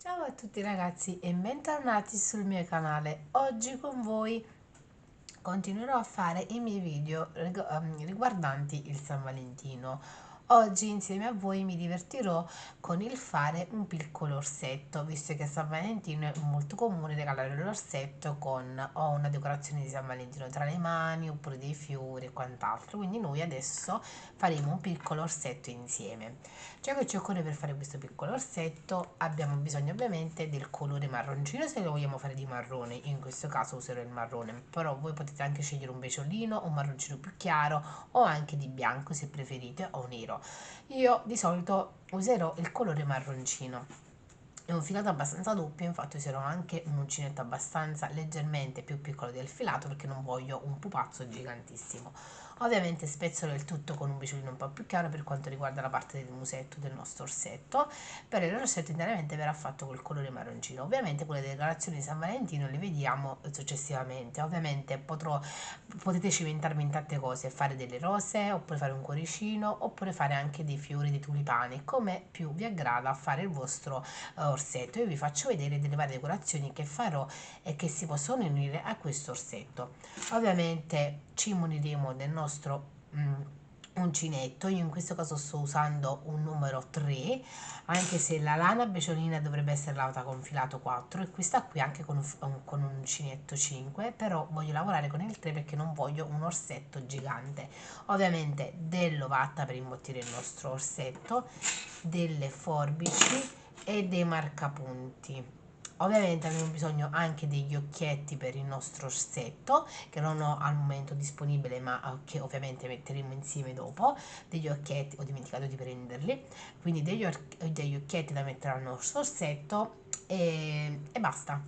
Ciao a tutti ragazzi e bentornati sul mio canale. Oggi con voi continuerò a fare i miei video riguardanti il San Valentino. Oggi insieme a voi mi divertirò con il fare un piccolo orsetto, visto che a San Valentino è molto comune regalare l'orsetto con o una decorazione di San Valentino tra le mani oppure dei fiori e quant'altro. Quindi noi adesso faremo un piccolo orsetto insieme. Ciò che ci occorre per fare questo piccolo orsetto: abbiamo bisogno ovviamente del colore marroncino se lo vogliamo fare di marrone. Io in questo caso userò il marrone, però voi potete anche scegliere un beciolino, un marroncino più chiaro o anche di bianco se preferite, o nero. Io di solito userò il colore marroncino. È un filato abbastanza doppio, infatti userò anche un uncinetto abbastanza leggermente più piccolo del filato perché non voglio un pupazzo gigantissimo. Ovviamente spezzolo il tutto con un biciolino un po' più chiaro per quanto riguarda la parte del musetto del nostro orsetto. Per il rossetto interamente verrà fatto col colore marroncino. Ovviamente quelle decorazioni di San Valentino le vediamo successivamente. Ovviamente potete cimentarmi in tante cose, fare delle rose, oppure fare un cuoricino, oppure fare anche dei fiori, dei tulipani, come più vi aggrada fare il vostro orsetto. Io vi faccio vedere delle varie decorazioni che farò e che si possono unire a questo orsetto. Ovviamente ci muniremo del nostro uncinetto. Io in questo caso sto usando un numero 3, anche se la lana beciolina dovrebbe essere lavata con filato 4 e questa qui anche con un uncinetto 5, però voglio lavorare con il 3 perché non voglio un orsetto gigante. Ovviamente dell'ovatta per imbottire il nostro orsetto, delle forbici e dei marcapunti. Ovviamente abbiamo bisogno anche degli occhietti per il nostro orsetto, che non ho al momento disponibile, ma che ovviamente metteremo insieme dopo. Degli occhietti, ho dimenticato di prenderli, quindi degli occhietti da mettere al nostro orsetto e basta.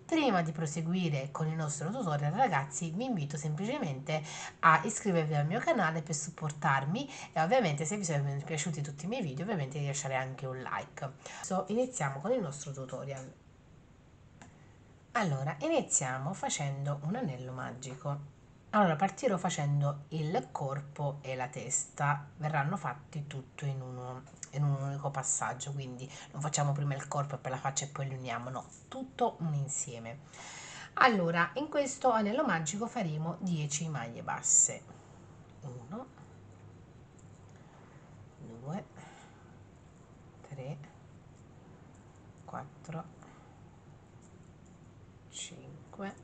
Prima di proseguire con il nostro tutorial, ragazzi, vi invito semplicemente a iscrivervi al mio canale per supportarmi e ovviamente se vi sono piaciuti tutti i miei video, ovviamente di lasciare anche un like. Adesso iniziamo con il nostro tutorial. Allora, iniziamo facendo un anello magico. Allora, partirò facendo il corpo e la testa, verranno fatti tutto in un unico passaggio, quindi non facciamo prima il corpo e poi la faccia e poi li uniamo, no, tutto un insieme. Allora, in questo anello magico faremo 10 maglie basse. 1, 2, 3, 4, 5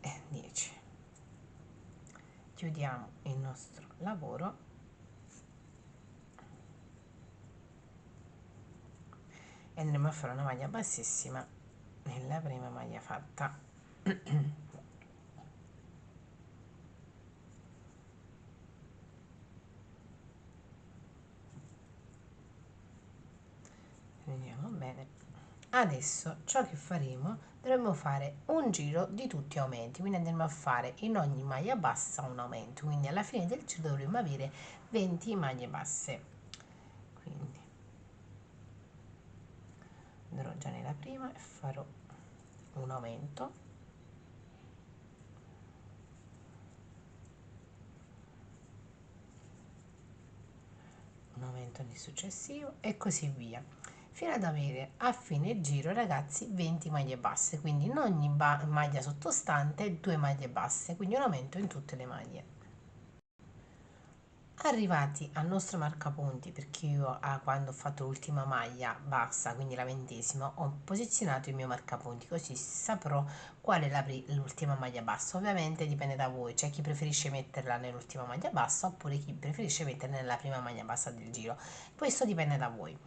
e 10. Chiudiamo il nostro lavoro e andremo a fare una maglia bassissima nella prima maglia fatta. Vediamo bene. Adesso ciò che faremo, dovremo fare un giro di tutti aumenti, quindi andremo a fare in ogni maglia bassa un aumento, quindi alla fine del giro dovremo avere 20 maglie basse. Quindi andrò già nella prima e farò un aumento, nel successivo e così via, fino ad avere a fine giro, ragazzi, 20 maglie basse, quindi in ogni maglia sottostante 2 maglie basse, quindi un aumento in tutte le maglie. Arrivati al nostro marcapunti, perché io quando ho fatto l'ultima maglia bassa, quindi la 20ª, ho posizionato il mio marcapunti così saprò qual è l'ultima maglia bassa. Ovviamente dipende da voi, c'è chi preferisce metterla nell'ultima maglia bassa oppure chi preferisce metterla nella prima maglia bassa del giro. Questo dipende da voi.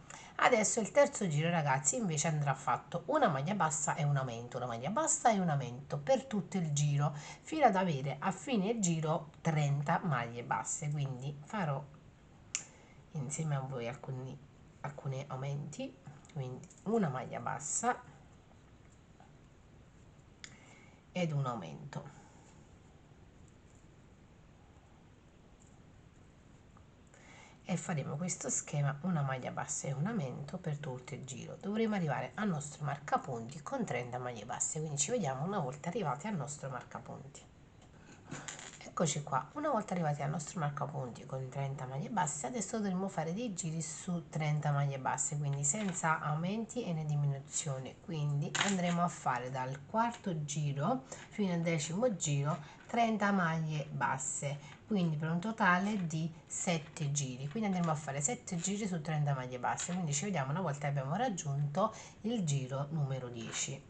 Adesso il terzo giro, ragazzi, invece andrà fatto una maglia bassa e un aumento, una maglia bassa e un aumento per tutto il giro, fino ad avere a fine giro 30 maglie basse. Quindi farò insieme a voi alcuni aumenti, quindi una maglia bassa ed un aumento, e faremo questo schema: una maglia bassa e un aumento per tutto il giro. Dovremo arrivare al nostro marcapunti con 30 maglie basse, quindi ci vediamo una volta arrivati al nostro marcapunti. Eccoci qua, una volta arrivati al nostro marcapunti con 30 maglie basse, adesso dovremo fare dei giri su 30 maglie basse, quindi senza aumenti e né diminuzioni. Quindi andremo a fare dal quarto giro fino al 10° giro 30 maglie basse, quindi per un totale di 7 giri. Quindi andremo a fare 7 giri su 30 maglie basse, quindi ci vediamo una volta che abbiamo raggiunto il giro numero 10.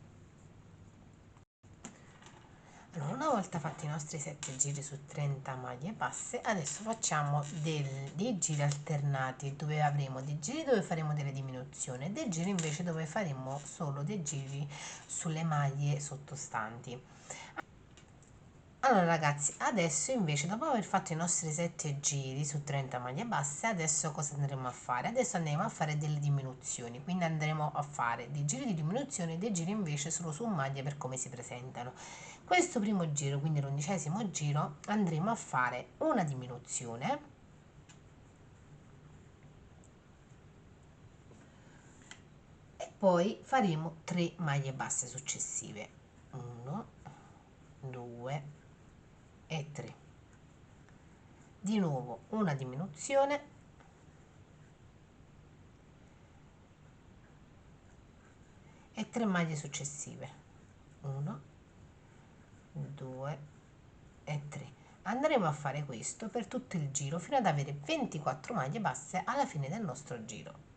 Allora, una volta fatti i nostri 7 giri su 30 maglie basse, adesso facciamo dei giri alternati, dove avremo dei giri dove faremo delle diminuzioni e dei giri invece dove faremo solo dei giri sulle maglie sottostanti. Allora ragazzi, adesso invece dopo aver fatto i nostri 7 giri su 30 maglie basse, adesso cosa andremo a fare? Adesso andremo a fare delle diminuzioni, quindi andremo a fare dei giri di diminuzione e dei giri invece solo su maglie per come si presentano. Questo primo giro, quindi l'11° giro, andremo a fare una diminuzione e poi faremo 3 maglie basse successive. 1, 2 e 3. Di nuovo una diminuzione e 3 maglie successive. 1, 2 e 3. Andremo a fare questo per tutto il giro fino ad avere 24 maglie basse alla fine del nostro giro.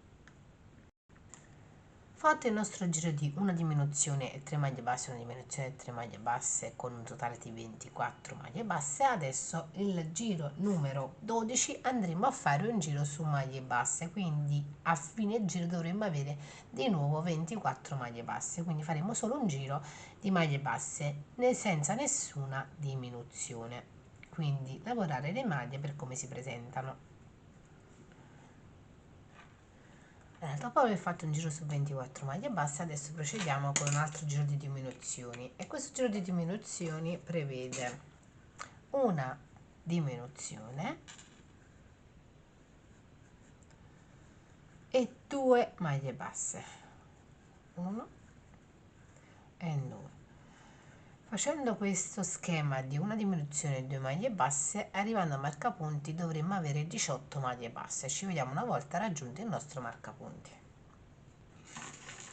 Fatto il nostro giro di una diminuzione e 3 maglie basse, una diminuzione e 3 maglie basse con un totale di 24 maglie basse, adesso il giro numero 12 andremo a fare un giro su maglie basse, quindi a fine giro dovremo avere di nuovo 24 maglie basse, quindi faremo solo un giro di maglie basse senza nessuna diminuzione, quindi lavorare le maglie per come si presentano. Dopo aver fatto un giro su 24 maglie basse, adesso procediamo con un altro giro di diminuzioni e questo giro di diminuzioni prevede una diminuzione e 2 maglie basse, 1 e 2. Facendo questo schema di una diminuzione e 2 maglie basse, arrivando a marcapunti dovremmo avere 18 maglie basse. Ci vediamo una volta raggiunto il nostro marcapunti.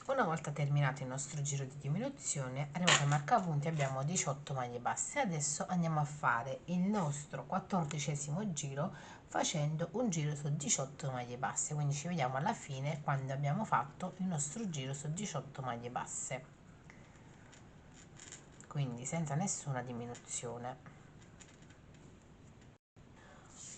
Una volta terminato il nostro giro di diminuzione, arrivato al marcapunti abbiamo 18 maglie basse. Adesso andiamo a fare il nostro 14° giro facendo un giro su 18 maglie basse, quindi ci vediamo alla fine quando abbiamo fatto il nostro giro su 18 maglie basse, quindi senza nessuna diminuzione.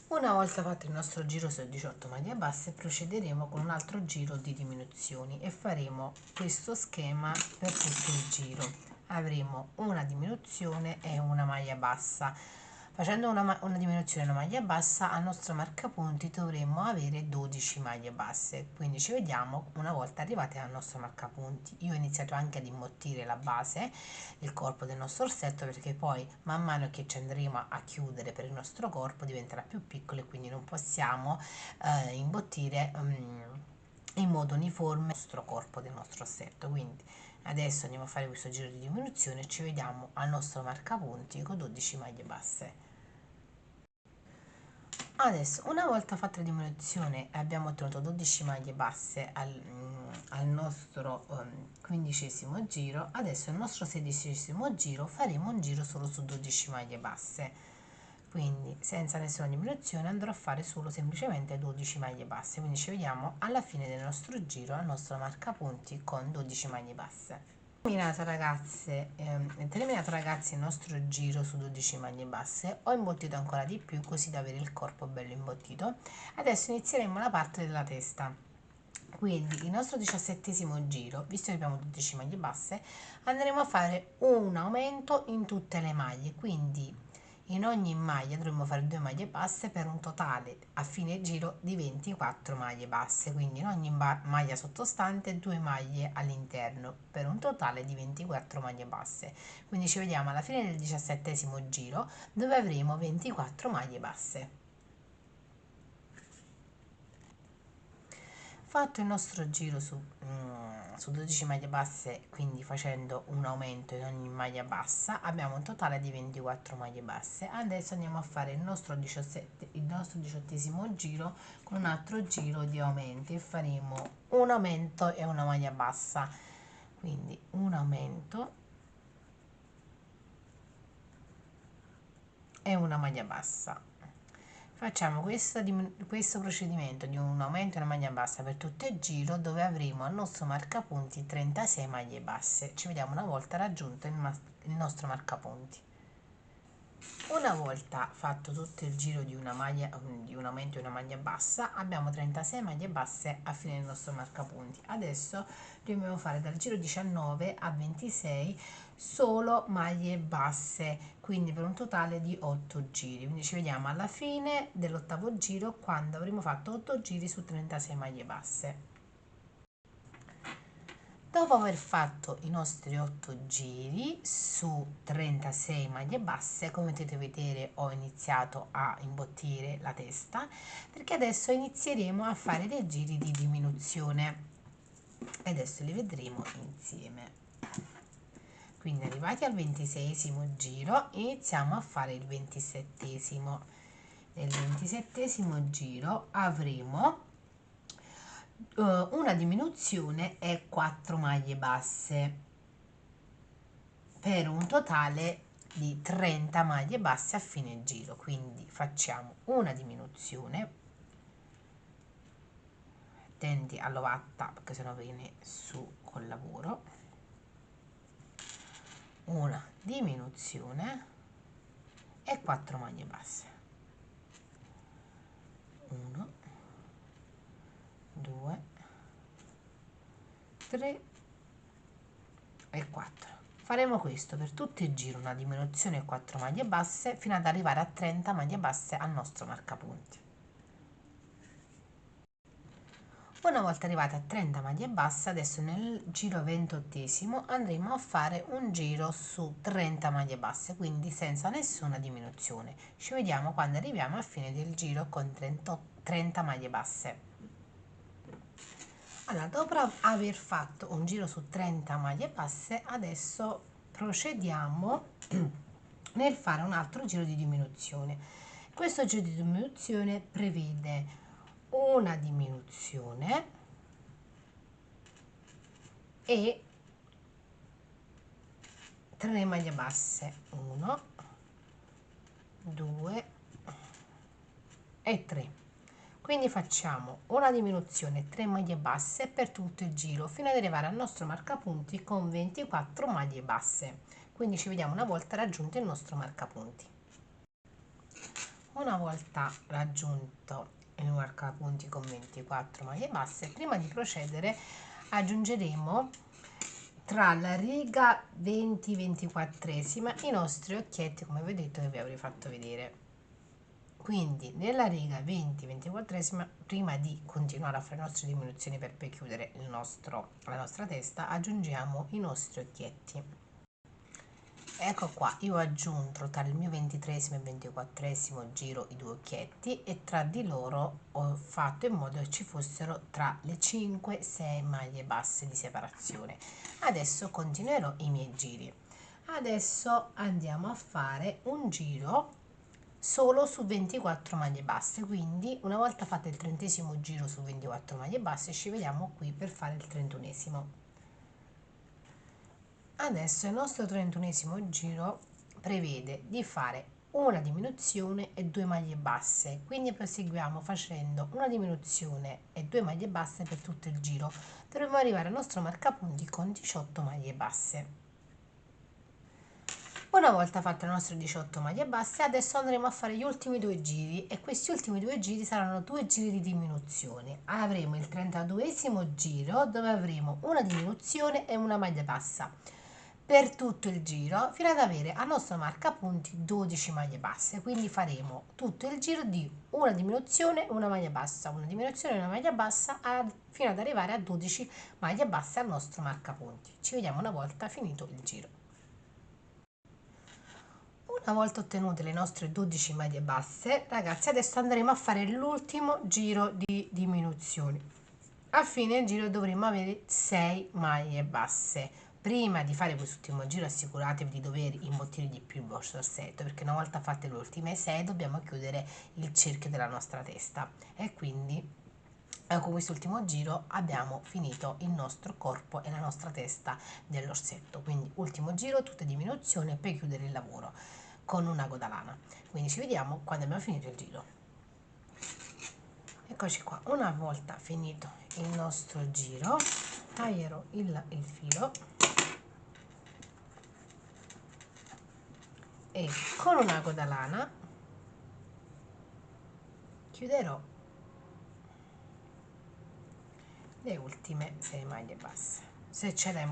Una volta fatto il nostro giro su 18 maglie basse, procederemo con un altro giro di diminuzioni e faremo questo schema per tutto il giro. Avremo una diminuzione e una maglia bassa. Facendo una diminuzione e una maglia bassa, al nostro marcapunti dovremmo avere 12 maglie basse. Quindi ci vediamo una volta arrivati al nostro marcapunti. Io ho iniziato anche ad imbottire la base, il corpo del nostro orsetto, perché poi man mano che ci andremo a chiudere per il nostro corpo diventerà più piccolo e quindi non possiamo imbottire in modo uniforme il nostro corpo del nostro orsetto. Quindi adesso andiamo a fare questo giro di diminuzione e ci vediamo al nostro marcapunti con 12 maglie basse. Adesso, una volta fatta la diminuzione e abbiamo ottenuto 12 maglie basse al nostro 15° giro, adesso il nostro 16° giro faremo un giro solo su 12 maglie basse, quindi senza nessuna diminuzione andrò a fare solo semplicemente 12 maglie basse, quindi ci vediamo alla fine del nostro giro al nostro marcapunti con 12 maglie basse. Terminato ragazzi il nostro giro su 12 maglie basse, ho imbottito ancora di più così da avere il corpo bello imbottito. Adesso inizieremo la parte della testa, quindi il nostro 17° giro, visto che abbiamo 12 maglie basse, andremo a fare un aumento in tutte le maglie, quindi in ogni maglia dovremo fare 2 maglie basse per un totale a fine giro di 24 maglie basse, quindi in ogni maglia sottostante 2 maglie all'interno per un totale di 24 maglie basse. Quindi ci vediamo alla fine del 17° giro dove avremo 24 maglie basse. Fatto il nostro giro su su 12 maglie basse, quindi facendo un aumento in ogni maglia bassa, abbiamo un totale di 24 maglie basse. Adesso andiamo a fare il nostro 18esimo giro con un altro giro di aumenti e faremo un aumento e una maglia bassa, quindi un aumento e una maglia bassa. Facciamo questo procedimento di un aumento e una maglia bassa per tutto il giro, dove avremo al nostro marcapunti 36 maglie basse. Ci vediamo una volta raggiunto il nostro marcapunti. Una volta fatto tutto il giro di una maglia, di un aumento e una maglia bassa, abbiamo 36 maglie basse a fine del nostro marcapunti. Adesso dobbiamo fare dal giro 19 a 26 solo maglie basse, quindi per un totale di 8 giri. Quindi ci vediamo alla fine dell'ottavo giro, quando avremo fatto 8 giri su 36 maglie basse. Dopo aver fatto i nostri 8 giri su 36 maglie basse, come potete vedere ho iniziato a imbottire la testa, perché adesso inizieremo a fare dei giri di diminuzione e adesso li vedremo insieme. Quindi arrivati al 26esimo giro iniziamo a fare il 27esimo. Nel 27esimo giro avremo una diminuzione e 4 maglie basse per un totale di 30 maglie basse a fine giro. Quindi facciamo una diminuzione, tendi all'80 perché sennò viene su col lavoro, una diminuzione e 4 maglie basse, 1 2 3 e 4. Faremo questo per tutto il giro, una diminuzione e 4 maglie basse fino ad arrivare a 30 maglie basse al nostro marcapunti. Una volta arrivate a 30 maglie basse, adesso nel giro 28esimo andremo a fare un giro su 30 maglie basse, quindi senza nessuna diminuzione. Ci vediamo quando arriviamo a fine del giro con 30 maglie basse. Allora, dopo aver fatto un giro su 30 maglie basse, adesso procediamo nel fare un altro giro di diminuzione. Questo giro di diminuzione prevede una diminuzione e 3 maglie basse, 1 2 e 3. Quindi facciamo una diminuzione e 3 maglie basse per tutto il giro fino ad arrivare al nostro marcapunti con 24 maglie basse. Quindi ci vediamo una volta raggiunto il nostro marcapunti. Una volta raggiunto il marcapunti con 24 maglie basse, prima di procedere aggiungeremo tra la riga 20-24esima i nostri occhietti, come vedete che vi avrei fatto vedere. Quindi nella riga 20-24esima, prima di continuare a fare le nostre diminuzioni per poi chiudere la nostra testa, aggiungiamo i nostri occhietti. Ecco qua, io ho aggiunto tra il mio 23esimo e 24esimo giro i 2 occhietti e tra di loro ho fatto in modo che ci fossero tra le 5-6 maglie basse di separazione. Adesso continuerò i miei giri. Adesso andiamo a fare un giro solo su 24 maglie basse, quindi una volta fatto il 30esimo giro su 24 maglie basse ci vediamo qui per fare il 31esimo. Adesso il nostro 31esimo giro prevede di fare una diminuzione e 2 maglie basse, quindi proseguiamo facendo una diminuzione e 2 maglie basse per tutto il giro. Dovremo arrivare al nostro marcapunti con 18 maglie basse. Una volta fatte le nostre 18 maglie basse, adesso andremo a fare gli ultimi 2 giri e questi ultimi 2 giri saranno 2 giri di diminuzione. Avremo il 32esimo giro dove avremo una diminuzione e una maglia bassa per tutto il giro fino ad avere al nostro marcapunti 12 maglie basse. Quindi faremo tutto il giro di una diminuzione e una maglia bassa, una diminuzione e una maglia bassa fino ad arrivare a 12 maglie basse al nostro marcapunti. Ci vediamo una volta finito il giro. Una volta ottenute le nostre 12 maglie basse, ragazzi, adesso andremo a fare l'ultimo giro di diminuzioni. A fine giro dovremo avere 6 maglie basse. Prima di fare quest'ultimo giro assicuratevi di dover imbottire di più il vostro orsetto, perché una volta fatte le ultime 6 dobbiamo chiudere il cerchio della nostra testa e quindi con quest'ultimo giro abbiamo finito il nostro corpo e la nostra testa dell'orsetto. Quindi ultimo giro, tutte diminuzioni per chiudere il lavoro con una coda lana. Quindi ci vediamo quando abbiamo finito il giro. Eccoci qua, una volta finito il nostro giro taglierò il filo e con una coda lana chiuderò le ultime 6 maglie basse. Se ce l'hai,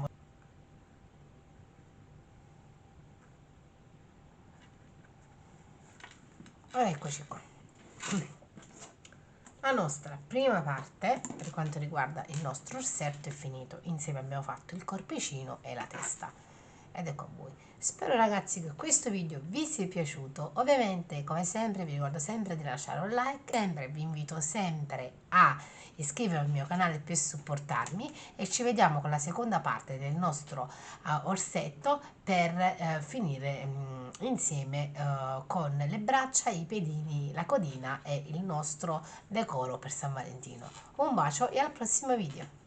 eccoci qua. La nostra prima parte per quanto riguarda il nostro orsetto è finito. Insieme abbiamo fatto il corpicino e la testa ed ecco a voi. Spero ragazzi che questo video vi sia piaciuto. Ovviamente come sempre vi ricordo sempre di lasciare un like, sempre vi invito sempre a iscrivervi al mio canale per supportarmi e ci vediamo con la seconda parte del nostro orsetto per finire insieme con le braccia, i pedini, la codina e il nostro decoro per San Valentino. Un bacio e al prossimo video.